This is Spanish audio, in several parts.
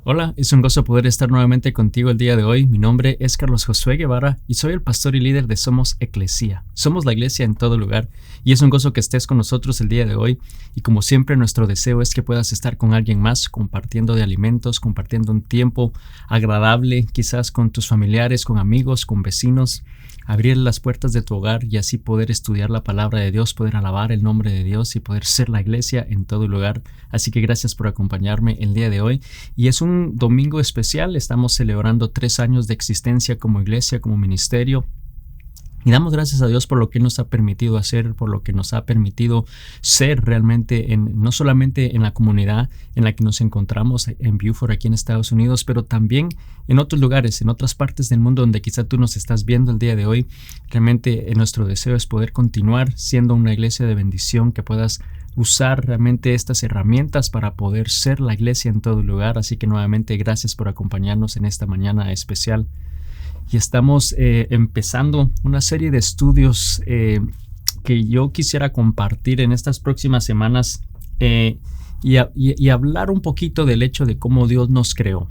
Hola, es un gozo poder estar nuevamente contigo el día de hoy. Mi nombre es Carlos Josué Guevara y soy el pastor y líder de Somos Eclesia. Somos la iglesia en todo lugar y es un gozo que estés con nosotros el día de hoy. Y como siempre, nuestro deseo es que puedas estar con alguien más, compartiendo de alimentos, compartiendo un tiempo agradable, quizás con tus familiares, con amigos, con vecinos. Abrir las puertas de tu hogar y así poder estudiar la palabra de Dios, poder alabar el nombre de Dios y poder ser la iglesia en todo lugar. Así que gracias por acompañarme el día de hoy. Y es un domingo especial, estamos celebrando 3 años de existencia como iglesia, como ministerio. Y damos gracias a Dios por lo que Él nos ha permitido hacer, por lo que nos ha permitido ser realmente, no solamente en la comunidad en la que nos encontramos en Buford, aquí en Estados Unidos, pero también en otros lugares, en otras partes del mundo donde quizá tú nos estás viendo el día de hoy. Realmente nuestro deseo es poder continuar siendo una iglesia de bendición, que puedas usar realmente estas herramientas para poder ser la iglesia en todo lugar. Así que nuevamente gracias por acompañarnos en esta mañana especial. Y estamos empezando una serie de estudios que yo quisiera compartir en estas próximas semanas y hablar un poquito del hecho de cómo Dios nos creó.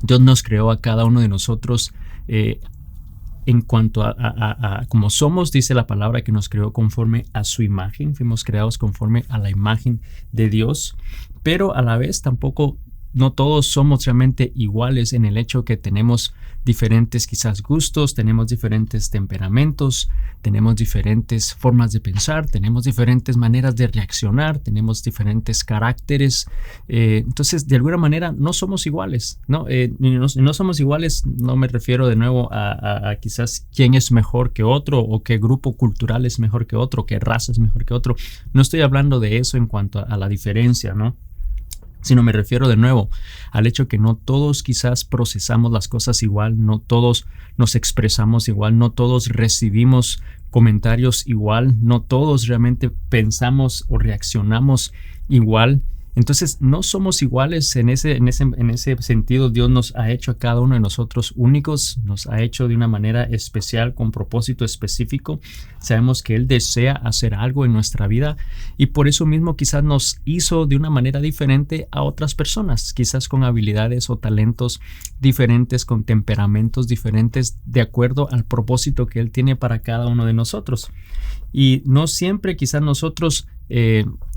Dios nos creó a cada uno de nosotros en cuanto a cómo somos. Dice la palabra que nos creó conforme a su imagen. Fuimos creados conforme a la imagen de Dios, pero a la vez tampoco no todos somos realmente iguales en el hecho que tenemos diferentes quizás gustos, tenemos diferentes temperamentos, tenemos diferentes formas de pensar, tenemos diferentes maneras de reaccionar, tenemos diferentes caracteres. Entonces, de alguna manera, no somos iguales, ¿no? No somos iguales, no me refiero de nuevo a quizás quién es mejor que otro o qué grupo cultural es mejor que otro, qué raza es mejor que otro. No estoy hablando de eso en cuanto a la diferencia, ¿no? Sino me refiero de nuevo al hecho que no todos quizás procesamos las cosas igual, no todos nos expresamos igual, no todos recibimos comentarios igual, no todos realmente pensamos o reaccionamos igual. Entonces no somos iguales en ese sentido. Dios nos ha hecho a cada uno de nosotros únicos, nos ha hecho de una manera especial, con propósito específico. Sabemos que Él desea hacer algo en nuestra vida y por eso mismo quizás nos hizo de una manera diferente a otras personas, quizás con habilidades o talentos diferentes, con temperamentos diferentes, de acuerdo al propósito que Él tiene para cada uno de nosotros. Y no siempre quizás nosotros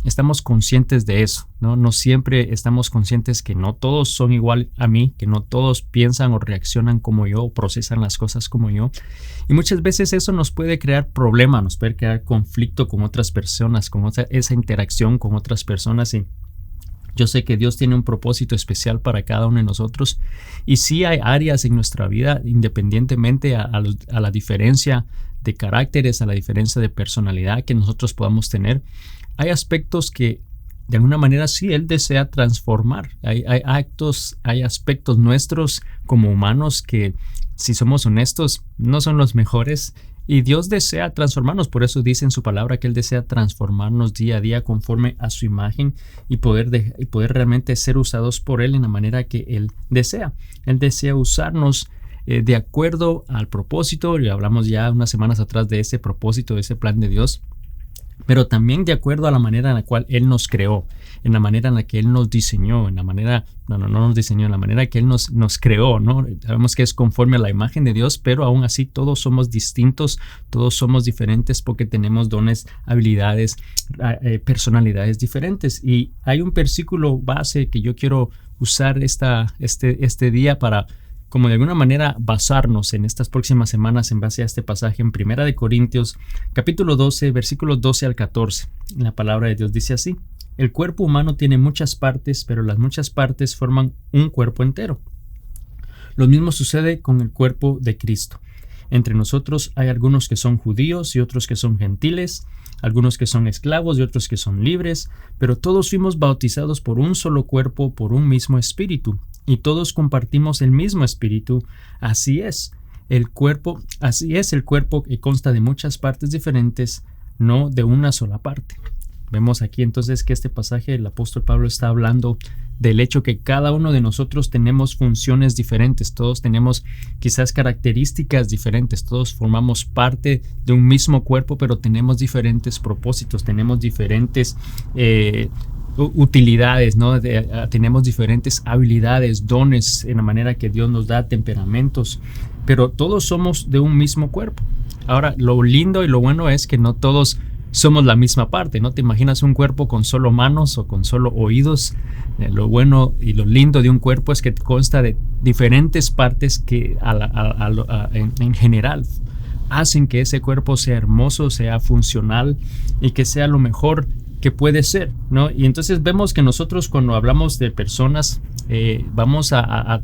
estamos conscientes de eso, ¿no? No siempre estamos conscientes que no todos son igual a mí, que no todos piensan o reaccionan como yo o procesan las cosas como yo. Y muchas veces eso nos puede crear problemas, nos puede crear conflicto con otras personas, con esa interacción con otras personas. Y yo sé que Dios tiene un propósito especial para cada uno de nosotros. Y sí hay áreas en nuestra vida, independientemente a la diferencia de caracteres, a la diferencia de personalidad que nosotros podamos tener, hay aspectos que de alguna manera sí Él desea transformar. Hay aspectos nuestros como humanos que, si somos honestos, no son los mejores. Y Dios desea transformarnos. Por eso dice en su palabra que Él desea transformarnos día a día conforme a su imagen y poder realmente ser usados por Él en la manera que Él desea. Él desea usarnos de acuerdo al propósito. Y hablamos ya unas semanas atrás de ese propósito, de ese plan de Dios. Pero también de acuerdo a la manera en la cual Él nos creó, en la manera en la que Él nos diseñó, en la manera que Él nos creó, ¿no? Sabemos que es conforme a la imagen de Dios, pero aún así todos somos distintos, todos somos diferentes porque tenemos dones, habilidades, personalidades diferentes. Y hay un versículo base que yo quiero usar este día para, como de alguna manera, basarnos en estas próximas semanas en base a este pasaje en 1 Corintios, capítulo 12, versículos 12 al 14. La palabra de Dios dice así: el cuerpo humano tiene muchas partes, pero las muchas partes forman un cuerpo entero. Lo mismo sucede con el cuerpo de Cristo. Entre nosotros hay algunos que son judíos y otros que son gentiles, algunos que son esclavos y otros que son libres, pero todos fuimos bautizados por un solo cuerpo, por un mismo espíritu. Y todos compartimos el mismo espíritu. Así es el cuerpo que consta de muchas partes diferentes, no de una sola parte. Vemos aquí entonces que este pasaje, el apóstol Pablo está hablando del hecho que cada uno de nosotros tenemos funciones diferentes, todos tenemos quizás características diferentes, todos formamos parte de un mismo cuerpo, pero tenemos diferentes propósitos, tenemos diferentes utilidades, ¿no? Tenemos diferentes habilidades, dones en la manera que Dios nos da, temperamentos, pero todos somos de un mismo cuerpo. Ahora, lo lindo y lo bueno es que no todos somos la misma parte, ¿no? Te imaginas un cuerpo con solo manos o con solo oídos. Lo bueno y lo lindo de un cuerpo es que consta de diferentes partes que en general hacen que ese cuerpo sea hermoso, sea funcional y que sea lo mejor que puede ser, ¿no? Y entonces vemos que nosotros cuando hablamos de personas vamos a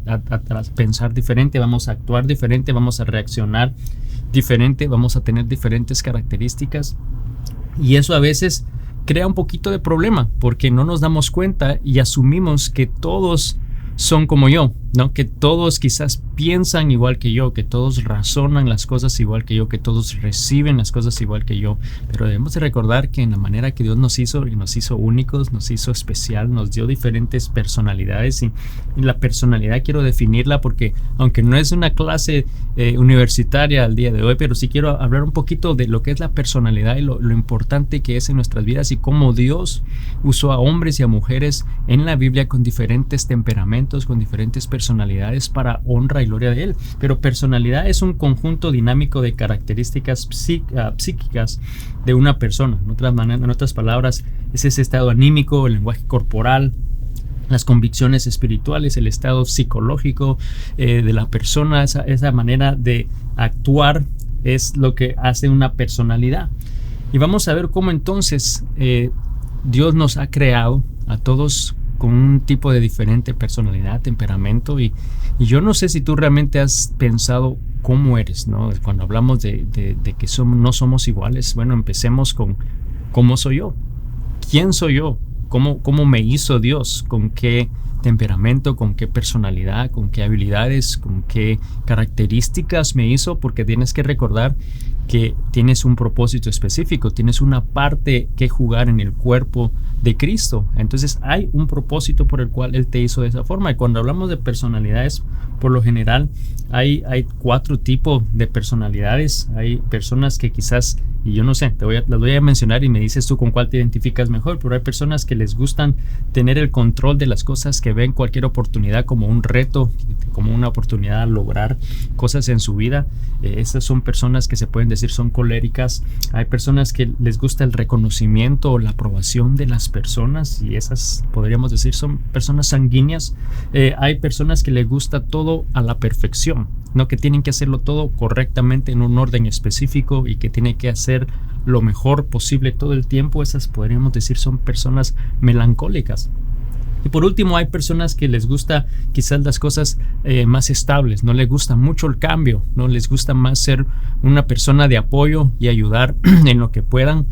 pensar diferente, vamos a actuar diferente, vamos a reaccionar diferente, vamos a tener diferentes características, y eso a veces crea un poquito de problema porque no nos damos cuenta y asumimos que todos son como yo, ¿no? Que todos quizás piensan igual que yo, que todos razonan las cosas igual que yo, que todos reciben las cosas igual que yo. Pero debemos de recordar que en la manera que Dios nos hizo únicos, nos hizo especial, nos dio diferentes personalidades, y la personalidad quiero definirla porque aunque no es una clase universitaria al día de hoy, pero sí quiero hablar un poquito de lo que es la personalidad y lo importante que es en nuestras vidas y cómo Dios usó a hombres y a mujeres en la Biblia con diferentes temperamentos, con diferentes personalidades para honra y gloria de Él. Pero personalidad es un conjunto dinámico de características psíquicas de una persona. En otras palabras, es ese estado anímico, el lenguaje corporal, las convicciones espirituales, el estado psicológico de la persona. Esa manera de actuar es lo que hace una personalidad. Y vamos a ver cómo entonces Dios nos ha creado a todos con un tipo de diferente personalidad, temperamento, y yo no sé si tú realmente has pensado cómo eres, ¿no? Cuando hablamos de que no somos iguales, bueno, empecemos con cómo soy yo, quién soy yo, cómo me hizo Dios, con qué temperamento, con qué personalidad, con qué habilidades, con qué características me hizo, porque tienes que recordar que tienes un propósito específico, tienes una parte que jugar en el cuerpo de Cristo. Entonces hay un propósito por el cual Él te hizo de esa forma. Y cuando hablamos de personalidades, por lo general hay 4 tipos de personalidades. Hay personas que quizás, y yo no sé, las voy a mencionar y me dices tú con cuál te identificas mejor, pero hay personas que les gustan tener el control de las cosas, que ven cualquier oportunidad como un reto, como una oportunidad a lograr cosas en su vida. Esas son personas que se pueden decir son coléricas. Hay personas que les gusta el reconocimiento o la aprobación de las personas, y esas podríamos decir son personas sanguíneas. Hay personas que les gusta todo a la perfección, ¿no? Que tienen que hacerlo todo correctamente en un orden específico y que tienen que hacer lo mejor posible todo el tiempo. Esas podríamos decir son personas melancólicas. Y por último, hay personas que les gusta quizás las cosas más estables, no les gusta mucho el cambio, no les gusta más ser una persona de apoyo y ayudar en lo que puedan,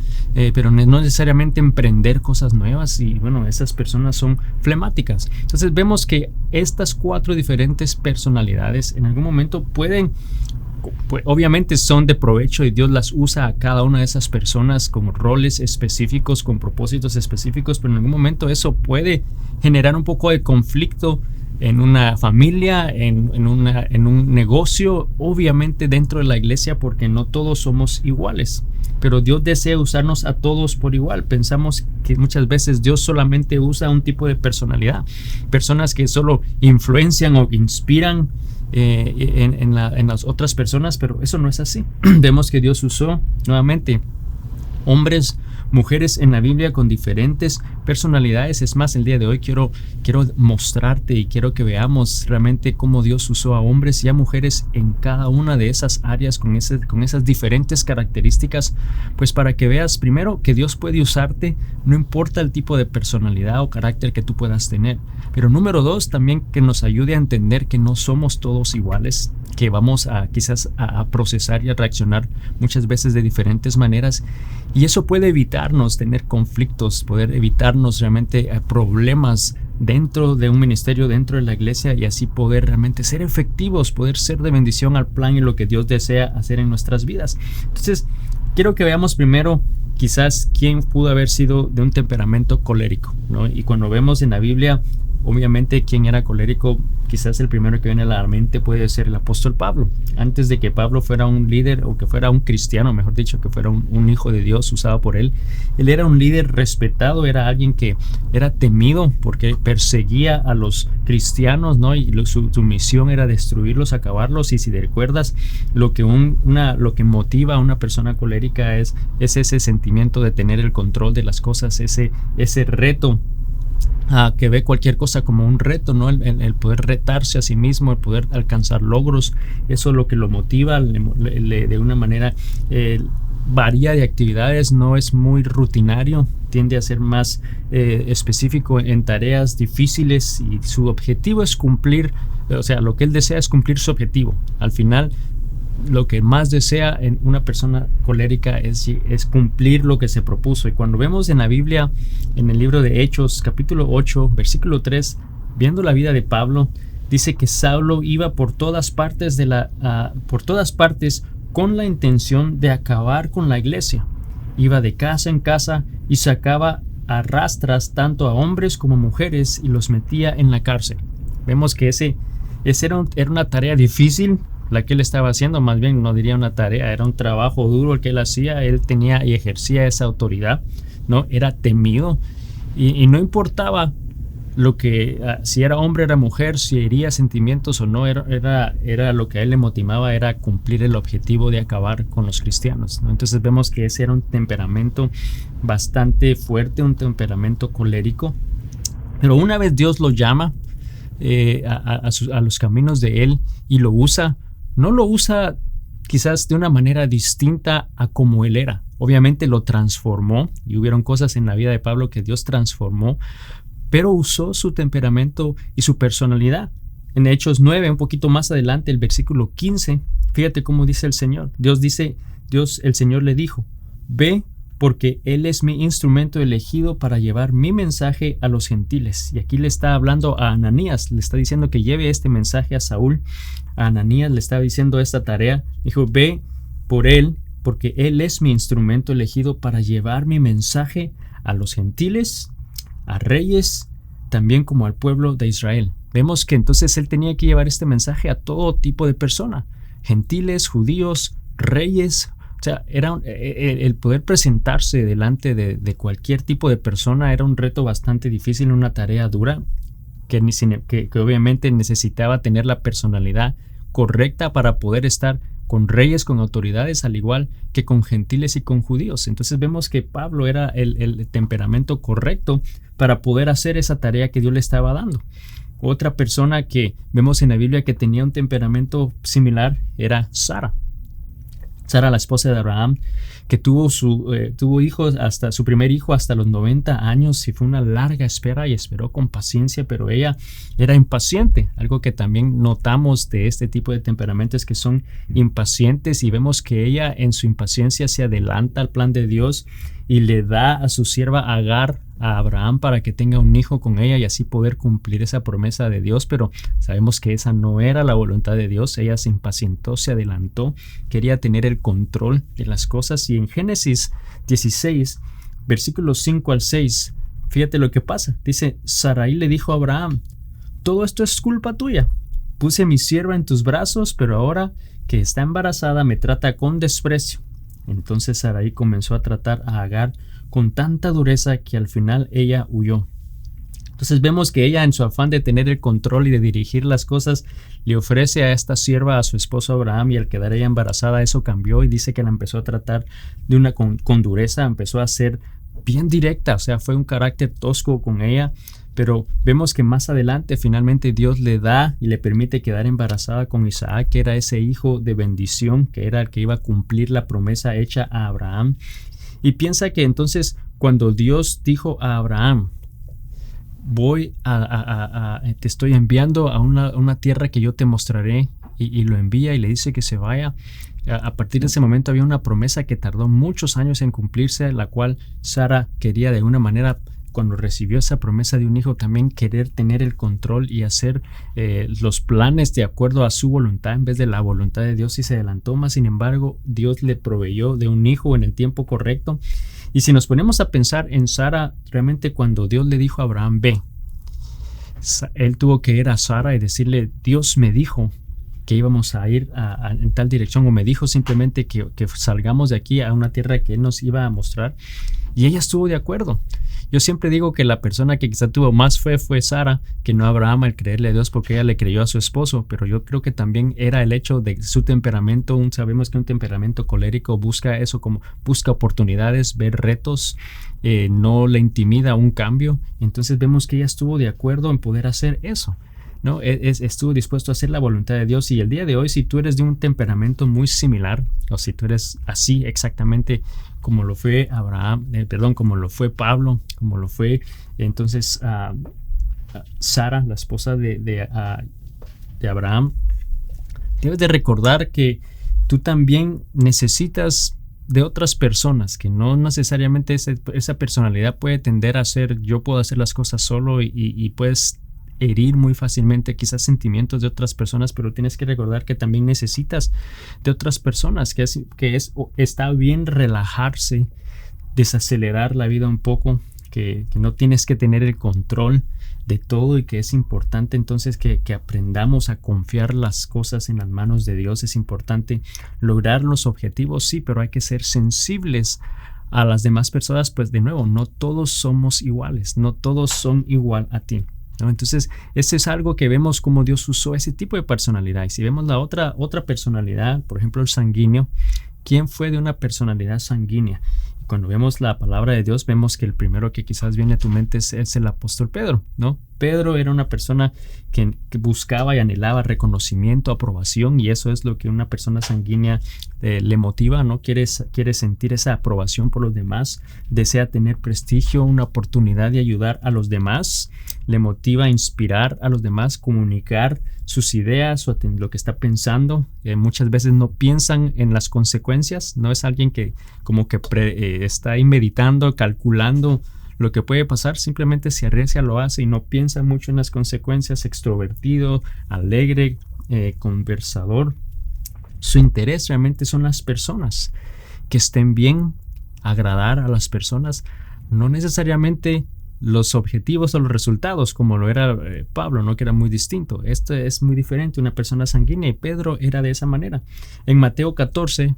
pero no necesariamente emprender cosas nuevas. Y bueno, esas personas son flemáticas. Entonces vemos que estas 4 diferentes personalidades en algún momento pueden, pues obviamente son de provecho, y Dios las usa a cada una de esas personas con roles específicos, con propósitos específicos, pero en algún momento eso puede generar un poco de conflicto en una familia, en un negocio, obviamente dentro de la iglesia, porque no todos somos iguales. Pero Dios desea usarnos a todos por igual. Pensamos que muchas veces Dios solamente usa un tipo de personalidad, personas que solo influencian o inspiran en las otras personas, pero eso no es así. Vemos que Dios usó nuevamente hombres, mujeres en la Biblia con diferentes personalidades. Es más, el día de hoy quiero mostrarte y quiero que veamos realmente cómo Dios usó a hombres y a mujeres en cada una de esas áreas con esas diferentes características, pues para que veas primero que Dios puede usarte, no importa el tipo de personalidad o carácter que tú puedas tener. Pero número 2, también que nos ayude a entender que no somos todos iguales, que vamos quizás a procesar y a reaccionar muchas veces de diferentes maneras, y eso puede evitarnos tener conflictos, poder evitarnos realmente problemas dentro de un ministerio, dentro de la iglesia, y así poder realmente ser efectivos, poder ser de bendición al plan y lo que Dios desea hacer en nuestras vidas. Entonces, quiero que veamos primero quizás quién pudo haber sido de un temperamento colérico, ¿no? Y cuando vemos en la Biblia Obviamente, quien era colérico, quizás el primero que viene a la mente puede ser el apóstol Pablo. Antes de que Pablo fuera un líder, o que fuera un cristiano, mejor dicho, que fuera un hijo de Dios usado por él era un líder respetado, era alguien que era temido porque perseguía a los cristianos, ¿no? Y su misión era destruirlos, acabarlos. Y si te recuerdas, lo que motiva a una persona colérica es ese sentimiento de tener el control de las cosas, ese reto, que ve cualquier cosa como un reto, ¿no? El poder retarse a sí mismo, el poder alcanzar logros. Eso es lo que lo motiva de una manera. Varía de actividades, no es muy rutinario, tiende a ser más específico en tareas difíciles, y su objetivo es cumplir, o sea, lo que él desea es cumplir su objetivo. Al final, lo que más desea en una persona colérica es cumplir lo que se propuso. Y cuando vemos en la Biblia, en el libro de Hechos, capítulo 8, versículo 3, viendo la vida de Pablo, dice que Saulo iba por todas partes con la intención de acabar con la iglesia. Iba de casa en casa y sacaba a rastras tanto a hombres como mujeres y los metía en la cárcel. Vemos que ese era una tarea difícil la que él estaba haciendo, más bien no diría una tarea, era un trabajo duro el que él hacía. Él tenía y ejercía esa autoridad, ¿no? Era temido y no importaba lo que si era hombre, era mujer, si hería sentimientos o no, era lo que a él le motivaba, era cumplir el objetivo de acabar con los cristianos, ¿no? Entonces vemos que ese era un temperamento bastante fuerte, un temperamento colérico. Pero una vez Dios lo llama a los caminos de él y lo usa, no lo usa quizás de una manera distinta a como él era. Obviamente lo transformó, y hubieron cosas en la vida de Pablo que Dios transformó, pero usó su temperamento y su personalidad. En Hechos 9, un poquito más adelante, el versículo 15, fíjate cómo dice el Señor. El Señor le dijo: ve, porque Él es mi instrumento elegido para llevar mi mensaje a los gentiles. Y aquí le está hablando a Ananías, le está diciendo que lleve este mensaje a Saúl. A Ananías le está diciendo esta tarea. Dijo: ve por Él, porque Él es mi instrumento elegido para llevar mi mensaje a los gentiles, a reyes, también como al pueblo de Israel. Vemos que entonces él tenía que llevar este mensaje a todo tipo de persona, gentiles, judíos, reyes. O sea, el poder presentarse delante de cualquier tipo de persona era un reto bastante difícil, una tarea dura, que obviamente necesitaba tener la personalidad correcta para poder estar con reyes, con autoridades, al igual que con gentiles y con judíos. Entonces vemos que Pablo era el temperamento correcto para poder hacer esa tarea que Dios le estaba dando. Otra persona que vemos en la Biblia que tenía un temperamento similar era Sara. Sara, la esposa de Abraham, que tuvo hijos, hasta su primer hijo hasta los 90 años, y fue una larga espera, y esperó con paciencia, pero ella era impaciente. Algo que también notamos de este tipo de temperamentos, que son impacientes, y vemos que ella en su impaciencia se adelanta al plan de Dios y le da a su sierva Agar a Abraham para que tenga un hijo con ella y así poder cumplir esa promesa de Dios. Pero sabemos que esa no era la voluntad de Dios. Ella se impacientó, se adelantó, quería tener el control de las cosas. Y en Génesis 16, versículos 5 al 6, fíjate lo que pasa. Dice: Sarai le dijo a Abraham: todo esto es culpa tuya. Puse a mi sierva en tus brazos, pero ahora que está embarazada me trata con desprecio. Entonces Sarai comenzó a tratar a Agar con tanta dureza que al final ella huyó. Entonces vemos que ella, en su afán de tener el control y de dirigir las cosas, le ofrece a esta sierva a su esposo Abraham, y al quedar ella embarazada eso cambió, y dice que la empezó a tratar con dureza, empezó a ser bien directa, o sea, fue un carácter tosco con ella. Pero vemos que más adelante finalmente Dios le da y le permite quedar embarazada con Isaac, que era ese hijo de bendición, que era el que iba a cumplir la promesa hecha a Abraham. Y piensa que entonces cuando Dios dijo a Abraham: te estoy enviando a una tierra que yo te mostraré, y lo envía y le dice que se vaya. A partir de ese momento había una promesa que tardó muchos años en cumplirse, la cual Sara quería de alguna manera, cuando recibió esa promesa de un hijo, también querer tener el control y hacer los planes de acuerdo a su voluntad en vez de la voluntad de Dios, y se adelantó más. Sin embargo, Dios le proveyó de un hijo en el tiempo correcto. Y si nos ponemos a pensar en Sara, realmente cuando Dios le dijo a Abraham: ve, Él tuvo que ir a Sara y decirle, Dios me dijo que íbamos a ir en tal dirección, o me dijo simplemente que salgamos de aquí a una tierra que Él nos iba a mostrar, y ella estuvo de acuerdo. Yo siempre digo que la persona que quizá tuvo más fe fue Sara, que no Abraham, al creerle a Dios, porque ella le creyó a su esposo, pero yo creo que también era el hecho de su temperamento. Sabemos que un temperamento colérico busca eso, como busca oportunidades, ver retos, no le intimida un cambio. Entonces vemos que ella estuvo de acuerdo en poder hacer eso, ¿no? Estuvo dispuesto a hacer la voluntad de Dios. Y el día de hoy, si tú eres de un temperamento muy similar, o si tú eres así exactamente como lo fue como lo fue Pablo, como lo fue entonces Sara, la esposa de Abraham, debes de recordar que tú también necesitas de otras personas, que no necesariamente esa personalidad puede tender a ser yo puedo hacer las cosas solo y puedes herir muy fácilmente quizás sentimientos de otras personas, pero tienes que recordar que también necesitas de otras personas, está bien relajarse, desacelerar la vida un poco, que no tienes que tener el control de todo y que es importante entonces que aprendamos a confiar las cosas en las manos de Dios. Es importante lograr los objetivos, sí, pero hay que ser sensibles a las demás personas, pues de nuevo, no todos somos iguales, no todos son igual a ti, ¿no? Entonces, eso es algo que vemos como Dios usó ese tipo de personalidad. Y si vemos la otra personalidad, por ejemplo, el sanguíneo, ¿quién fue de una personalidad sanguínea? Cuando vemos la palabra de Dios, vemos que el primero que quizás viene a tu mente es el apóstol Pedro, ¿no? Pedro era una persona que buscaba y anhelaba reconocimiento, aprobación, y eso es lo que una persona sanguínea le motiva, ¿no? Quiere sentir esa aprobación por los demás, desea tener prestigio, una oportunidad de ayudar a los demás, le motiva a inspirar a los demás, comunicar sus ideas o lo que está pensando. Muchas veces no piensan en las consecuencias, no es alguien que como que está ahí meditando, calculando lo que puede pasar, simplemente se arriesga, lo hace y no piensa mucho en las consecuencias. Extrovertido, alegre, conversador. Su interés realmente son las personas, que estén bien, agradar a las personas, no necesariamente los objetivos o los resultados como lo era Pablo, ¿no? Que era muy distinto. Esto es muy diferente, una persona sanguínea, y Pedro era de esa manera. En Mateo 14,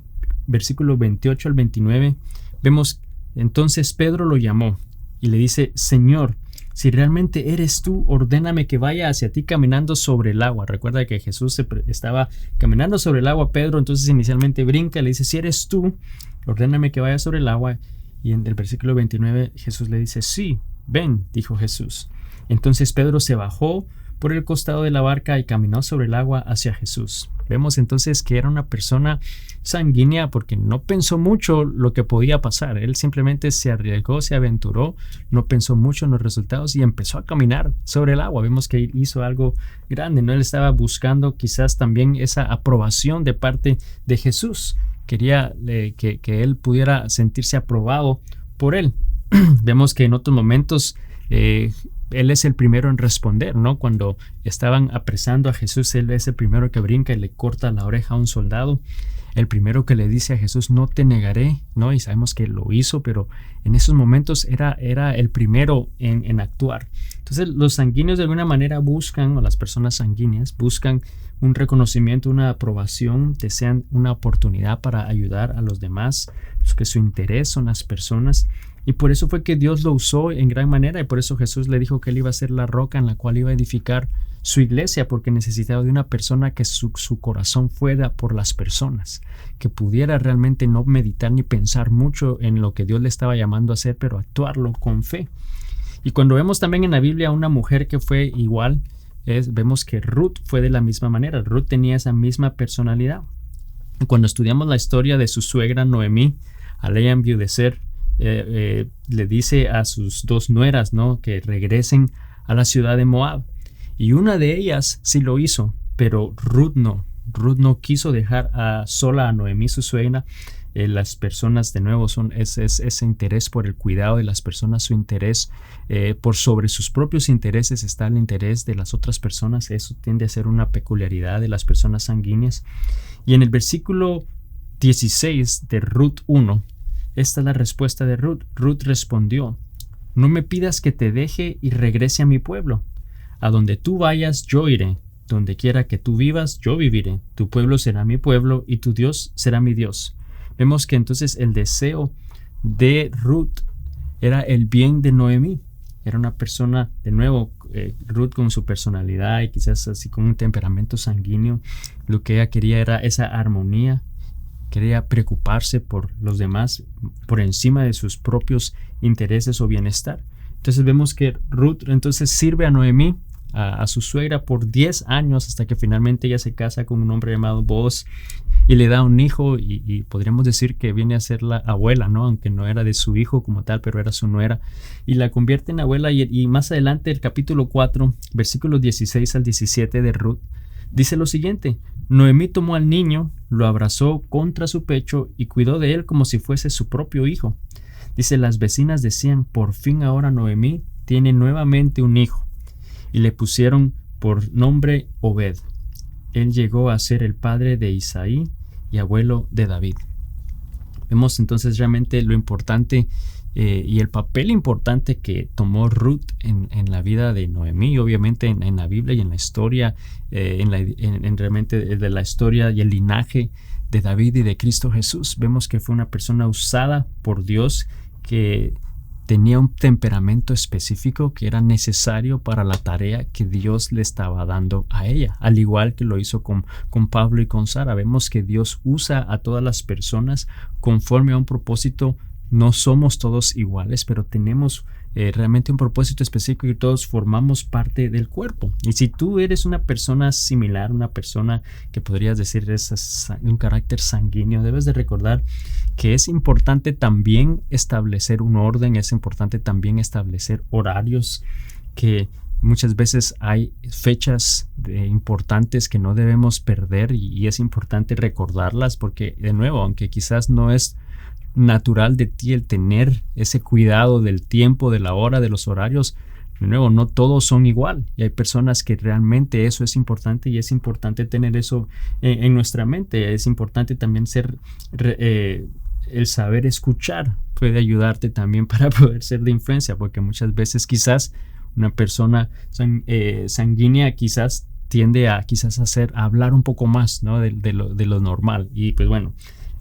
versículo 28 al 29, vemos entonces Pedro lo llamó y le dice: Señor, si realmente eres tú, ordéname que vaya hacia ti caminando sobre el agua. Recuerda que Jesús estaba caminando sobre el agua. Pedro entonces inicialmente brinca y le dice: si eres tú, ordéname que vaya sobre el agua. Y en el versículo 29 Jesús le dice: sí, ven, dijo Jesús. Entonces Pedro se bajó por el costado de la barca y caminó sobre el agua hacia Jesús. Vemos entonces que era una persona sanguínea porque no pensó mucho lo que podía pasar. Él simplemente se arriesgó, se aventuró, no pensó mucho en los resultados y empezó a caminar sobre el agua. Vemos que hizo algo grande, ¿no? Él estaba buscando quizás también esa aprobación de parte de Jesús. Quería que él pudiera sentirse aprobado por él. Vemos que en otros momentos él es el primero en responder, ¿no? Cuando estaban apresando a Jesús, él es el primero que brinca y le corta la oreja a un soldado. El primero que le dice a Jesús: no te negaré, ¿no? Y sabemos que lo hizo, pero en esos momentos era el primero en actuar. Entonces los sanguíneos de alguna manera buscan, o las personas sanguíneas buscan un reconocimiento, una aprobación, desean una oportunidad para ayudar a los demás, que su interés son las personas. Y por eso fue que Dios lo usó en gran manera, y por eso Jesús le dijo que él iba a ser la roca en la cual iba a edificar su iglesia, porque necesitaba de una persona que su corazón fuera por las personas, que pudiera realmente no meditar ni pensar mucho en lo que Dios le estaba llamando a hacer, pero actuarlo con fe. Y cuando vemos también en la Biblia a una mujer que fue igual, vemos que Ruth fue de la misma manera. Ruth tenía esa misma personalidad. Y cuando estudiamos la historia de su suegra Noemí, al ella enviudecer, le dice a sus dos nueras, ¿no?, que regresen a la ciudad de Moab. Y una de ellas sí lo hizo, pero Ruth no. Ruth no quiso dejar sola a Noemí, su suegra. Las personas, de nuevo, es ese interés por el cuidado de las personas, su interés por sobre sus propios intereses está el interés de las otras personas. Eso tiende a ser una peculiaridad de las personas sanguíneas. Y en el versículo 16 de Ruth 1, esta es la respuesta de Ruth. Ruth respondió: no me pidas que te deje y regrese a mi pueblo. A donde tú vayas, yo iré. Donde quiera que tú vivas, yo viviré. Tu pueblo será mi pueblo y tu Dios será mi Dios. Vemos que entonces el deseo de Ruth era el bien de Noemí. Era una persona, de nuevo, Ruth con su personalidad y quizás así con un temperamento sanguíneo. Lo que ella quería era esa armonía. Quería preocuparse por los demás por encima de sus propios intereses o bienestar. Entonces vemos que Ruth entonces sirve a Noemí, a su suegra, por 10 años hasta que finalmente ella se casa con un hombre llamado Boaz y le da un hijo y podríamos decir que viene a ser la abuela, ¿no? Aunque no era de su hijo como tal, pero era su nuera, y la convierte en abuela. Y más adelante el capítulo 4, versículos 16 al 17 de Ruth, dice lo siguiente: Noemí tomó al niño, lo abrazó contra su pecho y cuidó de él como si fuese su propio hijo. Dice, las vecinas decían, por fin ahora Noemí tiene nuevamente un hijo. Y le pusieron por nombre Obed. Él llegó a ser el padre de Isaí y abuelo de David. Vemos entonces realmente lo importante y el papel importante que tomó Ruth en la vida de Noemí, obviamente en la Biblia y en la historia, realmente de la historia y el linaje de David y de Cristo Jesús. Vemos que fue una persona usada por Dios, que tenía un temperamento específico que era necesario para la tarea que Dios le estaba dando a ella, al igual que lo hizo con Pablo y con Sara. Vemos que Dios usa a todas las personas conforme a un propósito. No somos todos iguales, pero tenemos realmente un propósito específico y todos formamos parte del cuerpo. Y si tú eres una persona similar, una persona que podrías decir es un carácter sanguíneo, debes de recordar que es importante también establecer un orden, es importante también establecer horarios, que muchas veces hay fechas importantes que no debemos perder y es importante recordarlas porque, de nuevo, aunque quizás no es natural de ti el tener ese cuidado del tiempo, de la hora, de los horarios, de nuevo, no todos son igual y hay personas que realmente eso es importante y es importante tener eso en nuestra mente. Es importante también el saber escuchar puede ayudarte también para poder ser de influencia, porque muchas veces quizás una persona sanguínea quizás tiende a hablar un poco más, ¿no? de lo normal, y pues bueno,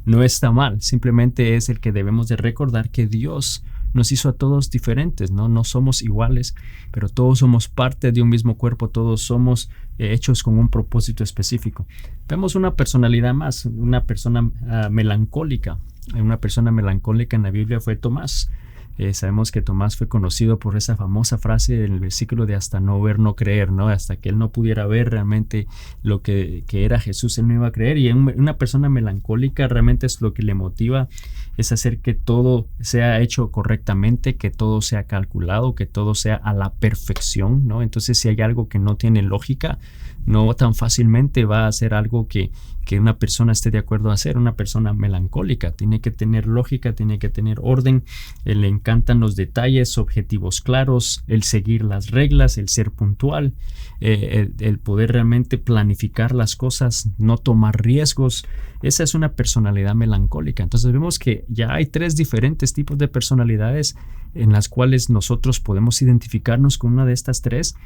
no está mal, simplemente es el que debemos de recordar que Dios nos hizo a todos diferentes, no somos iguales, pero todos somos parte de un mismo cuerpo, todos somos hechos con un propósito específico. Vemos una personalidad más, una persona melancólica. Una persona melancólica en la Biblia fue Tomás. Sabemos que Tomás fue conocido por esa famosa frase en el versículo de hasta no ver, no creer, ¿no? Hasta que él no pudiera ver realmente lo que era Jesús, él no iba a creer. Y una persona melancólica realmente es lo que le motiva, es hacer que todo sea hecho correctamente, que todo sea calculado, que todo sea a la perfección, ¿no? Entonces, si hay algo que no tiene lógica, no tan fácilmente va a ser algo que una persona esté de acuerdo a hacer. Una persona melancólica tiene que tener lógica, tiene que tener orden, le encantan los detalles, objetivos claros, el seguir las reglas, el ser puntual, el poder realmente planificar las cosas, no tomar riesgos. Esa es una personalidad melancólica. Entonces vemos que ya hay 3 diferentes tipos de personalidades en las cuales nosotros podemos identificarnos con una de estas 3.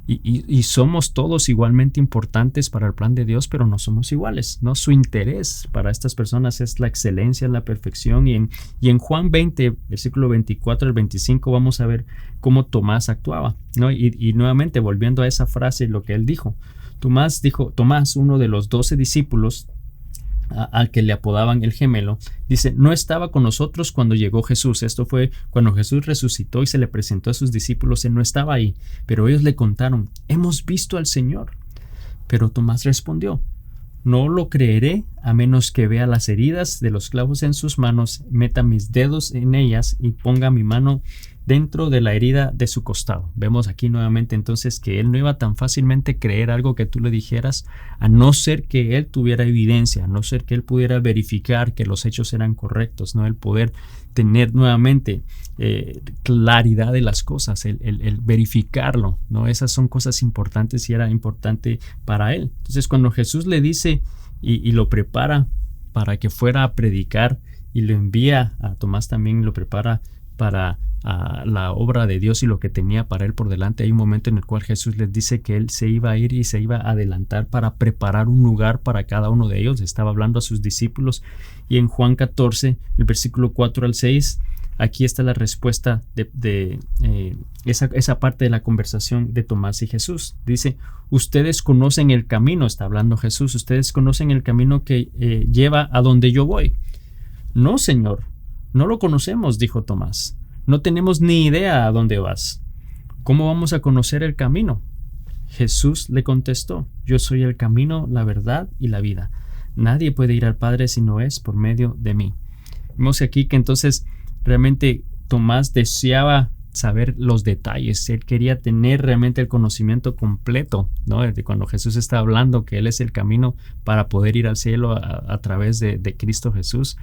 Y somos todos igualmente importantes para el plan de Dios, pero no somos iguales, ¿no? Su interés para estas personas es la excelencia, la perfección. Y en Juan 20, versículo 24 al 25, vamos a ver cómo Tomás actuaba, ¿no? Y nuevamente, volviendo a esa frase, lo que él dijo. Tomás, uno de los 12 discípulos, al que le apodaban el gemelo, dice, no estaba con nosotros cuando llegó Jesús. Esto fue cuando Jesús resucitó y se le presentó a sus discípulos. Él no estaba ahí, pero ellos le contaron, hemos visto al Señor. Pero Tomás respondió, no lo creeré a menos que vea las heridas de los clavos en sus manos, meta mis dedos en ellas y ponga mi mano dentro de la herida de su costado. Vemos aquí nuevamente entonces que él no iba tan fácilmente creer algo que tú le dijeras, a no ser que él tuviera evidencia, a no ser que él pudiera verificar que los hechos eran correctos, ¿no? El poder tener nuevamente claridad de las cosas, el verificarlo, ¿no? Esas son cosas importantes y era importante para él. Entonces, cuando Jesús le dice y lo prepara para que fuera a predicar y lo envía a Tomás, también lo prepara para la obra de Dios y lo que tenía para él por delante. Hay un momento en el cual Jesús les dice que él se iba a ir y se iba a adelantar para preparar un lugar para cada uno de ellos. Estaba hablando a sus discípulos, y en Juan 14, el versículo 4 al 6, aquí está la respuesta de esa parte de la conversación de Tomás y Jesús. Dice: ustedes conocen el camino, está hablando Jesús, ustedes conocen el camino que lleva a donde yo voy. No, Señor, no lo conocemos, dijo Tomás. No tenemos ni idea a dónde vas. ¿Cómo vamos a conocer el camino? Jesús le contestó: yo soy el camino, la verdad y la vida. Nadie puede ir al Padre si no es por medio de mí. Vemos aquí que entonces realmente Tomás deseaba saber los detalles. Él quería tener realmente el conocimiento completo, ¿no? De cuando Jesús está hablando que Él es el camino para poder ir al cielo a través de Cristo Jesús.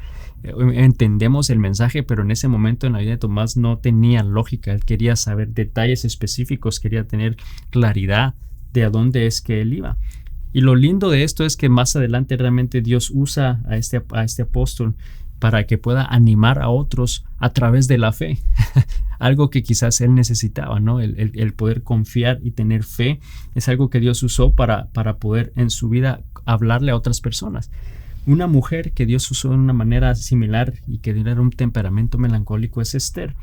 Entendemos el mensaje, pero en ese momento en la vida de Tomás no tenía lógica. Él quería saber detalles específicos, quería tener claridad de a dónde es que Él iba. Y lo lindo de esto es que más adelante realmente Dios usa a este apóstol para que pueda animar a otros a través de la fe. Algo que quizás él necesitaba, ¿no? El poder confiar y tener fe es algo que Dios usó para poder en su vida hablarle a otras personas. Una mujer que Dios usó de una manera similar y que tenía un temperamento melancólico es Esther.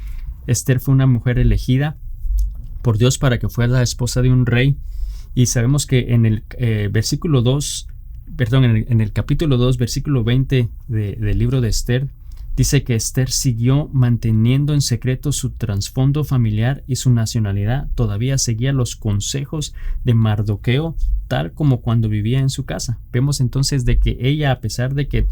Esther fue una mujer elegida por Dios para que fuera la esposa de un rey. Y sabemos que en el versículo 2, en el capítulo 2, versículo 20 del libro de Esther, dice que Esther siguió manteniendo en secreto su trasfondo familiar y su nacionalidad. Todavía seguía los consejos de Mardoqueo, tal como cuando vivía en su casa. Vemos entonces de que ella, a pesar de que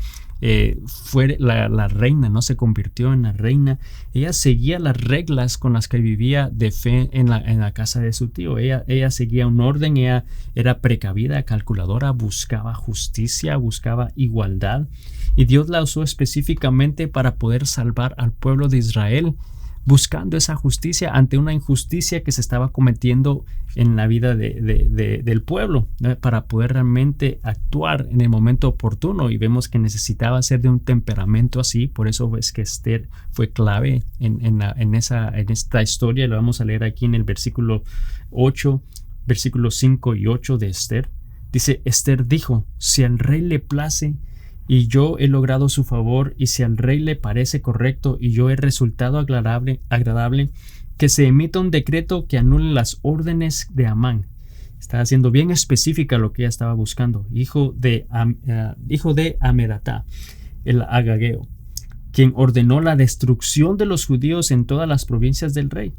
fue la reina, no se convirtió en la reina, ella seguía las reglas con las que vivía de fe en la casa de su tío. Ella seguía un orden, ella era precavida, calculadora, buscaba justicia, buscaba igualdad, y Dios la usó específicamente para poder salvar al pueblo de Israel, buscando esa justicia ante una injusticia que se estaba cometiendo en la vida del pueblo, ¿no? Para poder realmente actuar en el momento oportuno. Y vemos que necesitaba ser de un temperamento así. Por eso es que Esther fue clave en esta historia. Lo vamos a leer aquí en el versículo 8, versículos 5 y 8 de Esther. Dice: Esther dijo: si al rey le place y yo he logrado su favor, y si al rey le parece correcto y yo he resultado agradable, que se emita un decreto que anule las órdenes de Amán. Está haciendo bien específica lo que ella estaba buscando. Hijo de Amedatá, el agageo, quien ordenó la destrucción de los judíos en todas las provincias del rey.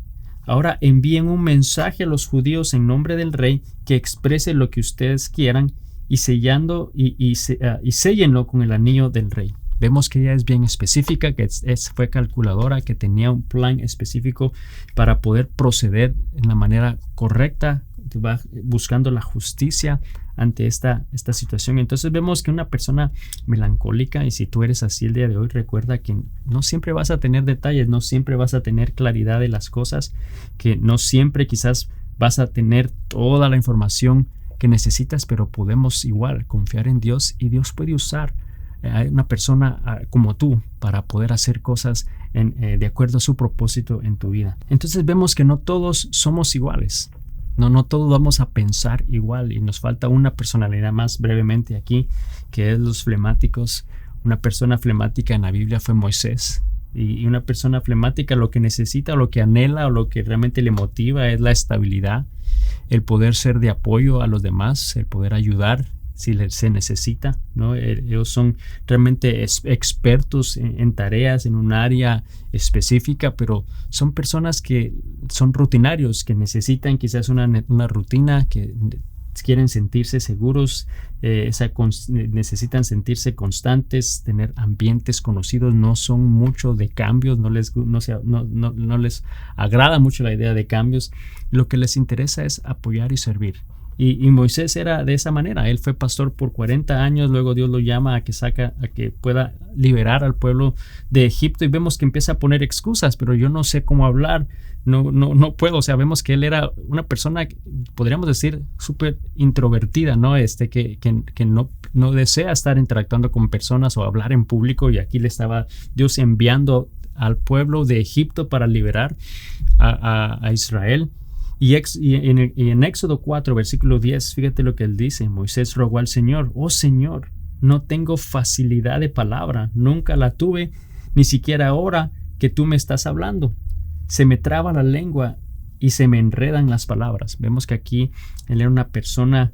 Ahora envíen un mensaje a los judíos en nombre del rey que exprese lo que ustedes quieran, y sellando y séllenlo con el anillo del rey. Vemos que ella es bien específica, que fue calculadora, que tenía un plan específico para poder proceder en la manera correcta, va buscando la justicia ante esta situación. Entonces vemos que una persona melancólica, y si tú eres así el día de hoy, recuerda que no siempre vas a tener detalles, no siempre vas a tener claridad de las cosas, que no siempre quizás vas a tener toda la información que necesitas, pero podemos igual confiar en Dios, y Dios puede usar a una persona como tú para poder hacer cosas de acuerdo a su propósito en tu vida. Entonces vemos que no todos somos iguales, no todos vamos a pensar igual, y nos falta una personalidad más brevemente aquí, que es los flemáticos. Una persona flemática en la Biblia fue Moisés. Y una persona flemática lo que necesita, lo que anhela o lo que realmente le motiva es la estabilidad, el poder ser de apoyo a los demás, el poder ayudar si se necesita, ¿no? Ellos son realmente expertos en tareas, en un área específica, pero son personas que son rutinarios, que necesitan quizás una rutina, que quieren sentirse seguros, necesitan sentirse constantes, tener ambientes conocidos. No son mucho de cambios, no les agrada mucho la idea de cambios. Lo que les interesa es apoyar y servir. Y Moisés era de esa manera. Él fue pastor por 40 años, luego Dios lo llama a que pueda liberar al pueblo de Egipto, y vemos que empieza a poner excusas: pero yo no sé cómo hablar, no puedo. O sea, vemos que él era una persona, podríamos decir, súper introvertida, ¿no? Que no desea estar interactuando con personas o hablar en público, y aquí le estaba Dios enviando al pueblo de Egipto para liberar a Israel. Y en Éxodo 4, versículo 10, fíjate lo que él dice. Moisés rogó al Señor: oh Señor, no tengo facilidad de palabra, nunca la tuve, ni siquiera ahora que tú me estás hablando. Se me traba la lengua y se me enredan las palabras. Vemos que aquí él era una persona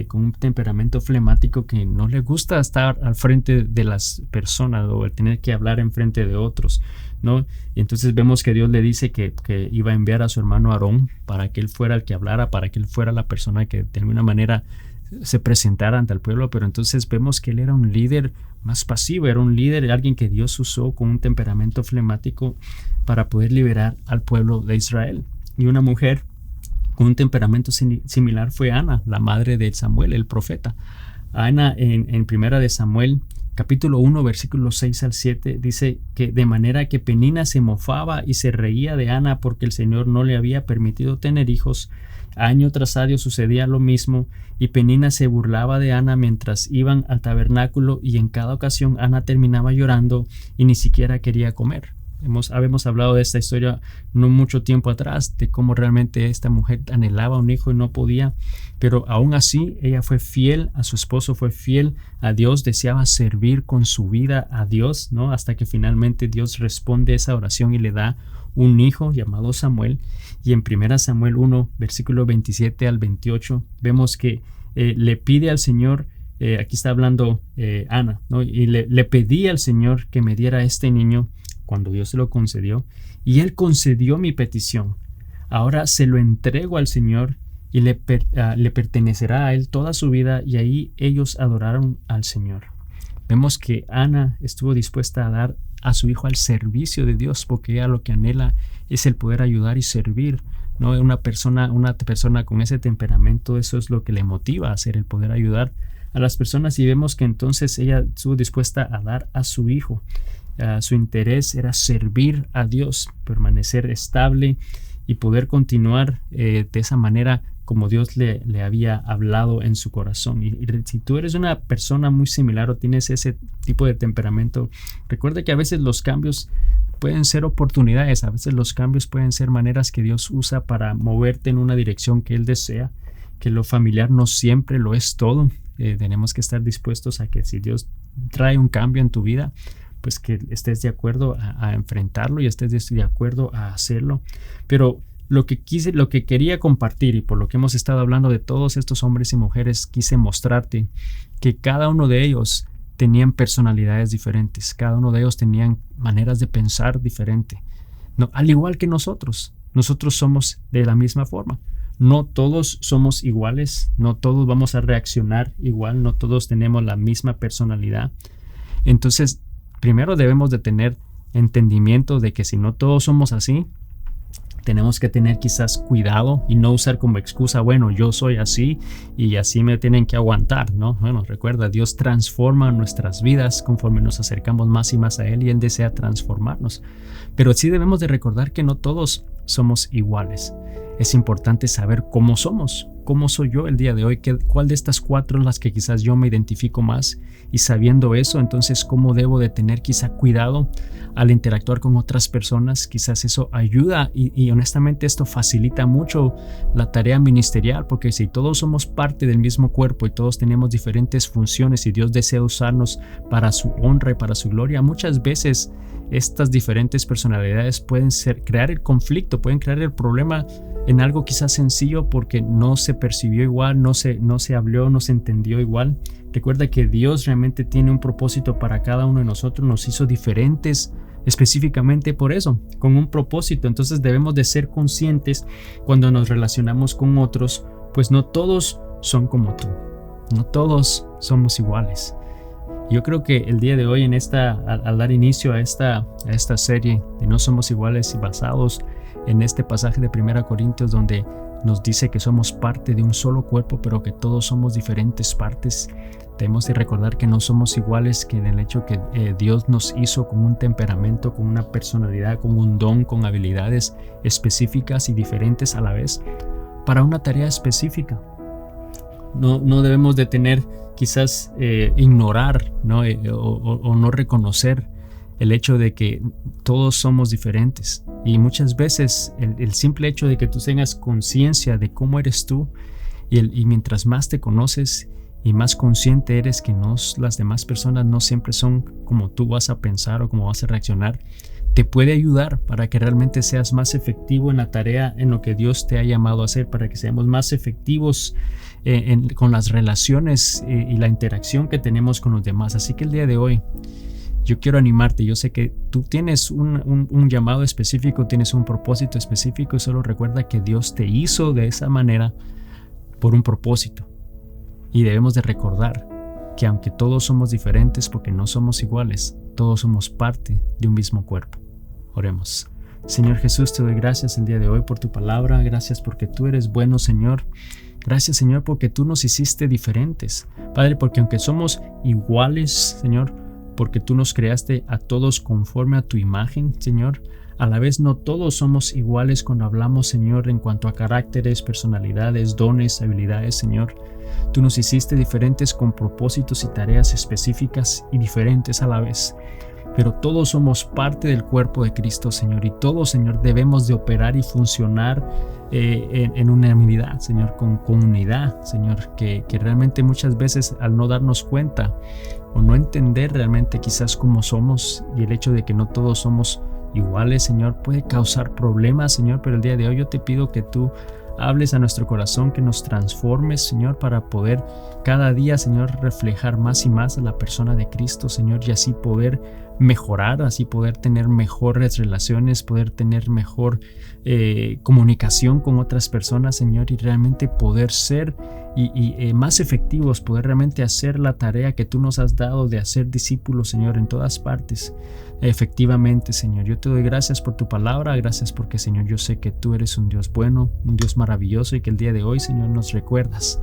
con un temperamento flemático que no le gusta estar al frente de las personas o el tener que hablar en frente de otros, ¿no? Y entonces vemos que Dios le dice que iba a enviar a su hermano Aarón para que él fuera el que hablara, para que él fuera la persona que de alguna manera se presentara ante el pueblo. Pero entonces vemos que él era un líder más pasivo, era un líder, alguien que Dios usó con un temperamento flemático para poder liberar al pueblo de Israel. Y una mujer con un temperamento similar fue Ana, la madre de Samuel, el profeta. Ana en Primera de Samuel, capítulo 1, versículos 6 al 7, dice que de manera que Penina se mofaba y se reía de Ana porque el Señor no le había permitido tener hijos. Año tras año sucedía lo mismo, y Penina se burlaba de Ana mientras iban al tabernáculo, y en cada ocasión Ana terminaba llorando y ni siquiera quería comer. Habíamos hablado de esta historia no mucho tiempo atrás, de cómo realmente esta mujer anhelaba un hijo y no podía, pero aún así ella fue fiel a su esposo, fue fiel a Dios, deseaba servir con su vida a Dios, ¿no? Hasta que finalmente Dios responde esa oración y le da un hijo llamado Samuel. Y en 1 Samuel 1, versículo 27 al 28, vemos que le pide al Señor, aquí está hablando Ana, ¿no? Y le pedí al Señor que me diera este niño, cuando Dios se lo concedió, y Él concedió mi petición. Ahora se lo entrego al Señor y le pertenecerá a Él toda su vida. Y ahí ellos adoraron al Señor. Vemos que Ana estuvo dispuesta a dar a su hijo al servicio de Dios, porque ella lo que anhela es el poder ayudar y servir, ¿no? Una persona con ese temperamento, eso es lo que le motiva a hacer, el poder ayudar a las personas. Y vemos que entonces ella estuvo dispuesta a dar a su hijo. Su interés era servir a Dios, permanecer estable y poder continuar de esa manera como Dios le había hablado en su corazón. Y si tú eres una persona muy similar o tienes ese tipo de temperamento, recuerda que a veces los cambios pueden ser oportunidades, a veces los cambios pueden ser maneras que Dios usa para moverte en una dirección que Él desea, que lo familiar no siempre lo es todo. Tenemos que estar dispuestos a que si Dios trae un cambio en tu vida, pues que estés de acuerdo a enfrentarlo y estés de acuerdo a hacerlo. Pero lo que quería compartir, y por lo que hemos estado hablando de todos estos hombres y mujeres, quise mostrarte que cada uno de ellos tenían personalidades diferentes, cada uno de ellos tenían maneras de pensar diferente, ¿no? Al igual que nosotros somos de la misma forma. No todos somos iguales, no todos vamos a reaccionar igual, no todos tenemos la misma personalidad. Entonces, primero debemos de tener entendimiento de que si no todos somos así, tenemos que tener quizás cuidado y no usar como excusa, bueno, yo soy así y así me tienen que aguantar, ¿no? Bueno, recuerda, Dios transforma nuestras vidas conforme nos acercamos más y más a Él, y Él desea transformarnos. Pero sí debemos de recordar que no todos somos iguales. Es importante saber cómo somos. ¿Cómo soy yo el día de hoy? ¿Cuál de estas cuatro es las que quizás yo me identifico más? Y sabiendo eso, entonces, ¿cómo debo de tener quizá cuidado al interactuar con otras personas? Quizás eso ayuda y honestamente esto facilita mucho la tarea ministerial, porque si todos somos parte del mismo cuerpo y todos tenemos diferentes funciones y Dios desea usarnos para su honra y para su gloria, muchas veces estas diferentes personalidades pueden crear el conflicto, pueden crear el problema en algo quizás sencillo porque no se percibió igual, no se habló, no se entendió igual. Recuerda que Dios realmente tiene un propósito para cada uno de nosotros, nos hizo diferentes específicamente por eso, con un propósito. Entonces debemos de ser conscientes cuando nos relacionamos con otros, pues no todos son como tú, no todos somos iguales. Yo creo que el día de hoy al dar inicio a esta serie de No Somos Iguales y basados en este pasaje de 1 Corintios donde nos dice que somos parte de un solo cuerpo, pero que todos somos diferentes partes, debemos de recordar que no somos iguales, que en el hecho que Dios nos hizo con un temperamento, con una personalidad, con un don, con habilidades específicas y diferentes a la vez para una tarea específica. No debemos de tener quizás ignorar, ¿no? O no reconocer el hecho de que todos somos diferentes. Y muchas veces el simple hecho de que tú tengas conciencia de cómo eres tú y mientras más te conoces y más consciente eres que las demás personas no siempre son como tú vas a pensar o como vas a reaccionar, te puede ayudar para que realmente seas más efectivo en la tarea, en lo que Dios te ha llamado a hacer, para que seamos más efectivos con las relaciones y la interacción que tenemos con los demás. Así que el día de hoy yo quiero animarte. Yo sé que tú tienes un llamado específico, tienes un propósito específico, y solo recuerda que Dios te hizo de esa manera por un propósito. Y debemos de recordar que aunque todos somos diferentes porque no somos iguales, todos somos parte de un mismo cuerpo. Oremos. Señor Jesús, te doy gracias el día de hoy por tu palabra. Gracias porque tú eres bueno, Señor. Gracias, Señor, porque tú nos hiciste diferentes. Padre, porque aunque somos iguales, Señor, porque tú nos creaste a todos conforme a tu imagen, Señor, a la vez no todos somos iguales cuando hablamos, Señor, en cuanto a caracteres, personalidades, dones, habilidades, Señor. Tú nos hiciste diferentes con propósitos y tareas específicas y diferentes a la vez. Pero todos somos parte del cuerpo de Cristo, Señor, y todos, Señor, debemos de operar y funcionar en una unidad, Señor, con unidad, Señor, que realmente muchas veces al no darnos cuenta o no entender realmente quizás cómo somos y el hecho de que no todos somos iguales, Señor, puede causar problemas, Señor, pero el día de hoy yo te pido que tú hables a nuestro corazón, que nos transformes, Señor, para poder cada día, Señor, reflejar más y más a la persona de Cristo, Señor, y así poder mejorar, así poder tener mejores relaciones, poder tener mejor comunicación con otras personas, Señor, y realmente poder ser y más efectivos, poder realmente hacer la tarea que tú nos has dado de hacer discípulos, Señor, en todas partes. Efectivamente, Señor, yo te doy gracias por tu palabra, gracias porque, Señor, yo sé que tú eres un Dios bueno, un Dios maravilloso, y que el día de hoy, Señor, nos recuerdas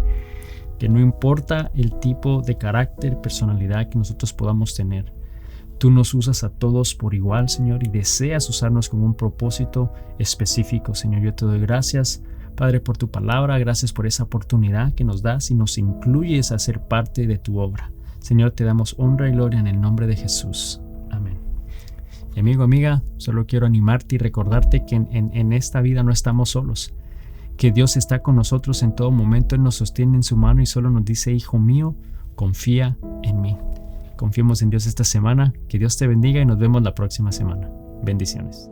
que no importa el tipo de carácter, personalidad que nosotros podamos tener, tú nos usas a todos por igual, Señor, y deseas usarnos con un propósito específico, Señor. Yo te doy gracias, Padre, por tu palabra, gracias por esa oportunidad que nos das y nos incluyes a ser parte de tu obra. Señor, te damos honra y gloria en el nombre de Jesús. Amén. Y amigo, amiga, solo quiero animarte y recordarte que en esta vida no estamos solos, que Dios está con nosotros en todo momento. Él nos sostiene en su mano y solo nos dice: hijo mío, confía en mí. Confiemos en Dios esta semana. Que Dios te bendiga y nos vemos la próxima semana. Bendiciones.